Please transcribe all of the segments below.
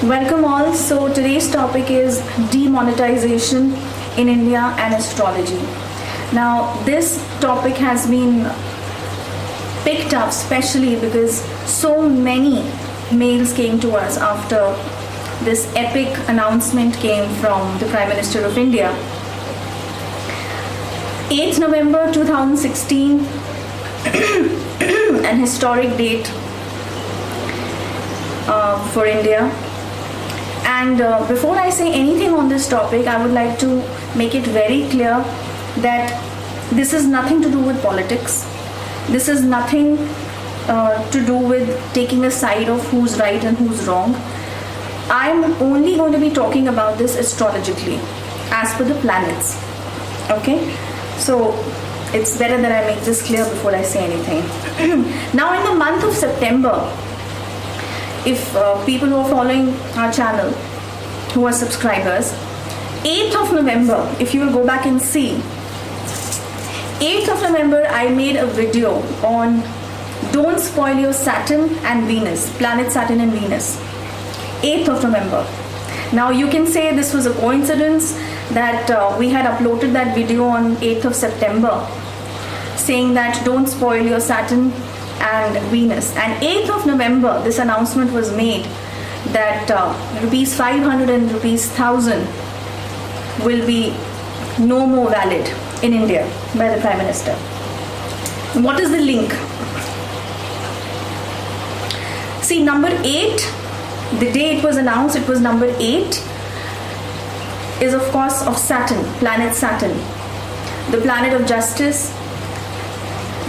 Welcome all. So today's topic is demonetization in India and astrology. Now this topic has been picked up especially because so many mails came to us after this epic announcement came from the Prime Minister of India. 8th November 2016, an historic date for India. And before I say anything on this topic, I would like to make it very clear that this is nothing to do with politics. This is nothing to do with taking a side of who's right and who's wrong. I'm only going to be talking about this astrologically, as per the planets. Okay? So it's better that I make this clear before I say anything. Now in the month of September, if people who are following our channel, who are subscribers, 8th of November, if you will go back and see, 8th of November I made a video on don't spoil your Saturn and Venus, planet Saturn and Venus. 8th of November. Now you can say this was a coincidence that we had uploaded that video on 8th of September saying that don't spoil your Saturn and Venus, and 8th of November this announcement was made that rupees 500 and rupees 1000 will be no more valid in India by the Prime Minister. What is the link? See, number 8, the day it was announced, it was number 8, is of course of Saturn, planet Saturn, the planet of justice,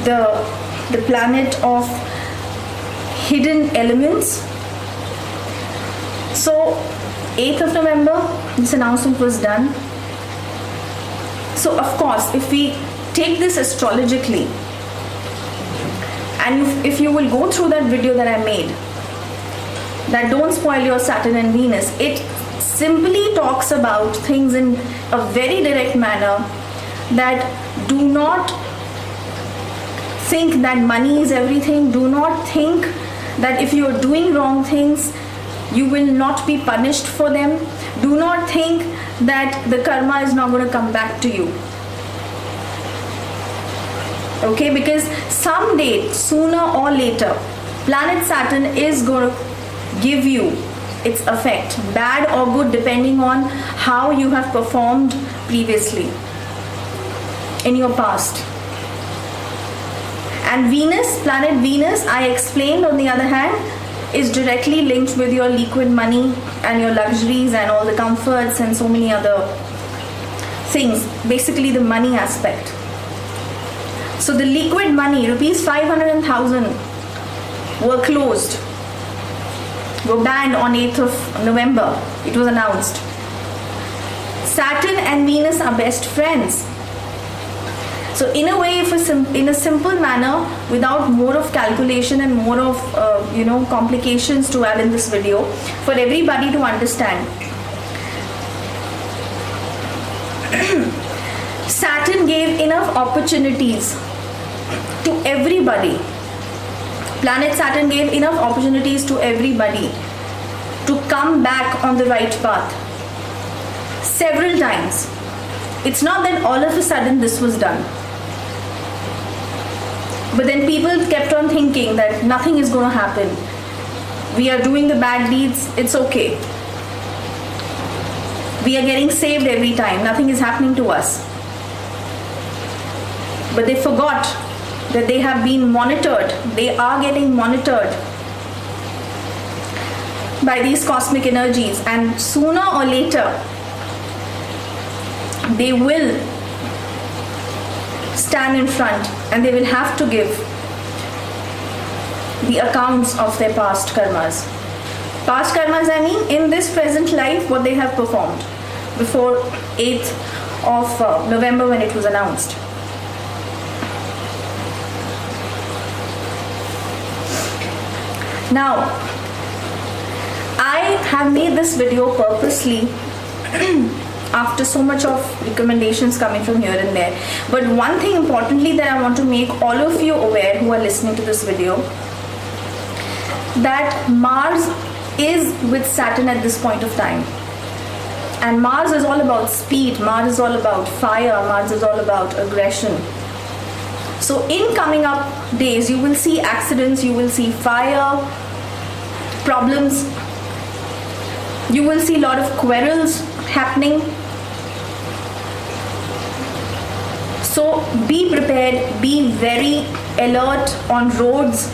the planet of hidden elements. So 8th of November this announcement was done. So of course if we take this astrologically, and if you will go through that video that I made, that don't spoil your Saturn and Venus, it simply talks about things in a very direct manner, that do not think that money is everything. Do not think that if you are doing wrong things, you will not be punished for them. Do not think that the karma is not going to come back to you. Okay, because someday, sooner or later, planet Saturn is going to give you its effect, bad or good, depending on how you have performed previously in your past. And Venus, planet Venus, I explained on the other hand, is directly linked with your liquid money and your luxuries and all the comforts and so many other things, basically the money aspect. So the liquid money, rupees 500 and 1000 were closed, were banned on 8th of November, it was announced. Saturn and Venus are best friends. So in a way, in a simple manner, without more of calculation and more of complications to add in this video, for everybody to understand, Saturn gave enough opportunities to everybody. Planet Saturn gave enough opportunities to everybody to come back on the right path several times. It's not that all of a sudden this was done. But then people kept on thinking that nothing is going to happen. We are doing the bad deeds, it's okay. We are getting saved every time, nothing is happening to us. But they forgot that they have been monitored. They are getting monitored by these cosmic energies, and sooner or later they will stand in front and they will have to give the accounts of their past karmas. Past karmas, I mean, in this present life, what they have performed before 8th of November when it was announced. Now, I have made this video purposely after so much of recommendations coming from here and there. But one thing importantly that I want to make all of you aware who are listening to this video, that Mars is with Saturn at this point of time. And Mars is all about speed, Mars is all about fire, Mars is all about aggression. So in coming up days, you will see accidents, you will see fire, problems, you will see a lot of quarrels happening. So be prepared, be very alert on roads,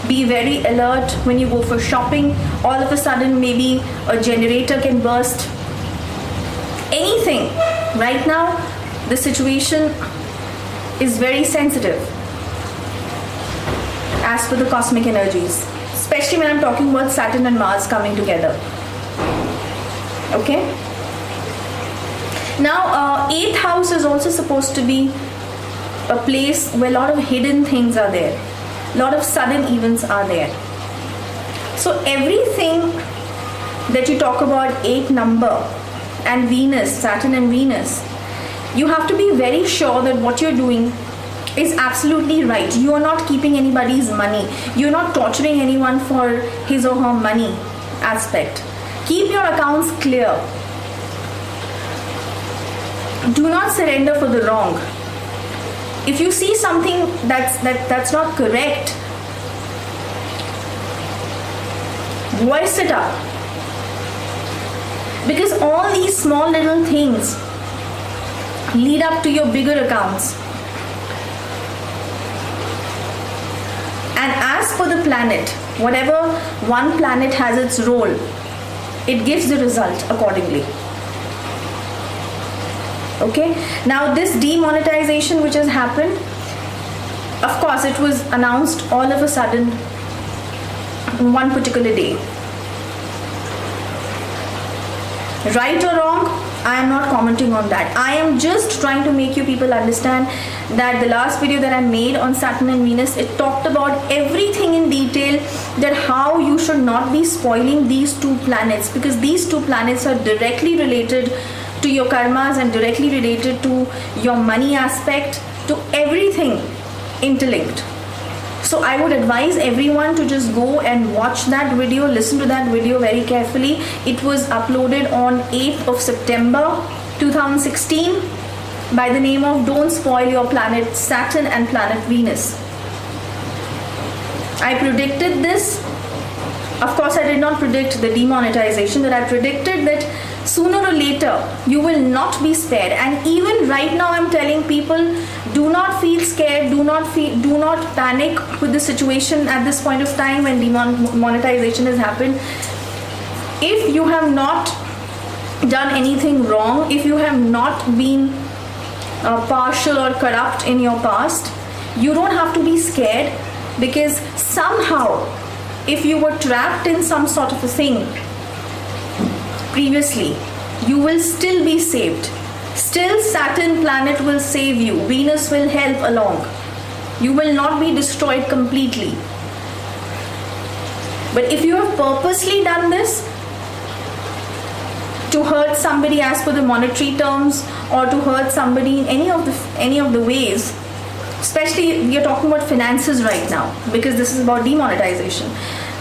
be very alert when you go for shopping. All of a sudden maybe a generator can burst. Anything. Right now the situation is very sensitive as per the cosmic energies, especially when I'm talking about Saturn and Mars coming together. Okay. Now 8th house is also supposed to be a place where a lot of hidden things are there, a lot of sudden events are there. So everything that you talk about 8 number and Venus, Saturn and Venus, you have to be very sure that what you're doing is absolutely right. You are not keeping anybody's money, you're not torturing anyone for his or her money aspect. Keep your accounts clear. Do not surrender for the wrong. If you see something that's not correct, voice it up. Because all these small little things lead up to your bigger accounts. And as for the planet, whatever one planet has its role, it gives the result accordingly. Okay, now this demonetization which has happened, of course it was announced all of a sudden on one particular day. Right or wrong, I am not commenting on that. I am just trying to make you people understand that the last video that I made on Saturn and Venus, it talked about everything in detail, that how you should not be spoiling these 2 planets, because these 2 planets are directly related to your karmas and directly related to your money aspect, to everything interlinked. So I would advise everyone to just go and watch that video, listen to that video very carefully. It was uploaded on 8th of September 2016 by the name of Don't Spoil Your Planet Saturn and Planet Venus. I predicted this. Of course, I did not predict the demonetization, but I predicted that sooner or later you will not be spared. And even right now I'm telling people, do not feel scared, do not panic with the situation at this point of time when demonetization has happened. If you have not done anything wrong, if you have not been partial or corrupt in your past, you don't have to be scared, because somehow if you were trapped in some sort of a thing previously, you will still be saved. Still Saturn planet will save you, Venus will help along. You will not be destroyed completely. But if you have purposely done this to hurt somebody as per the monetary terms, or to hurt somebody in any of the ways, especially we are talking about finances right now, because this is about demonetization,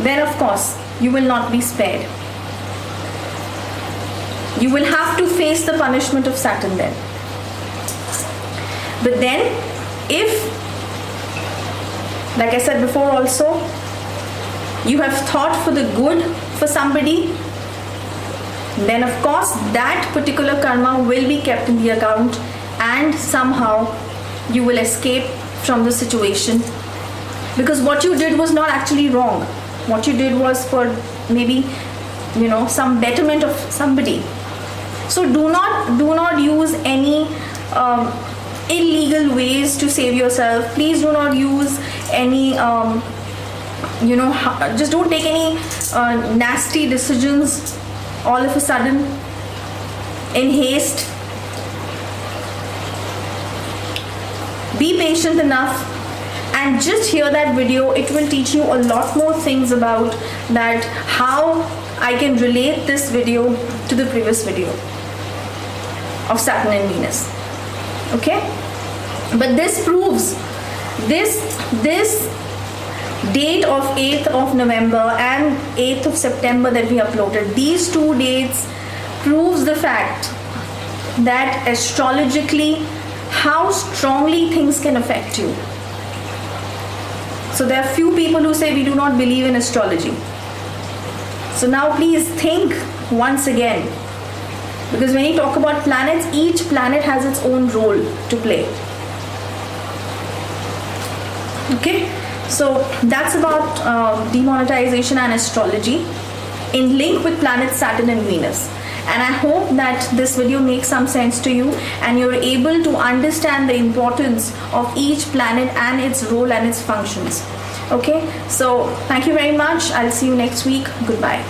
then of course you will not be spared. You will have to face the punishment of Saturn then. But then, if, like I said before also, you have thought for the good for somebody, then of course that particular karma will be kept in the account, and somehow you will escape from the situation, because what you did was not actually wrong. What you did was for maybe, some betterment of somebody. So do not use any illegal ways to save yourself. Please do not use any just don't take any nasty decisions all of a sudden in haste. Be patient enough and just hear that video. It will teach you a lot more things about that, how I can relate this video to the previous video of Saturn and Venus. Okay, but this proves, this date of 8th of November and 8th of September that we uploaded, these 2 dates proves the fact that astrologically how strongly things can affect you. So there are few people who say we do not believe in astrology. So now please think once again, because when you talk about planets, each planet has its own role to play. Okay, so that's about demonetization and astrology in link with planets Saturn and Venus. And I hope that this video makes some sense to you and you're able to understand the importance of each planet and its role and its functions. Okay, so thank you very much. I'll see you next week. Goodbye.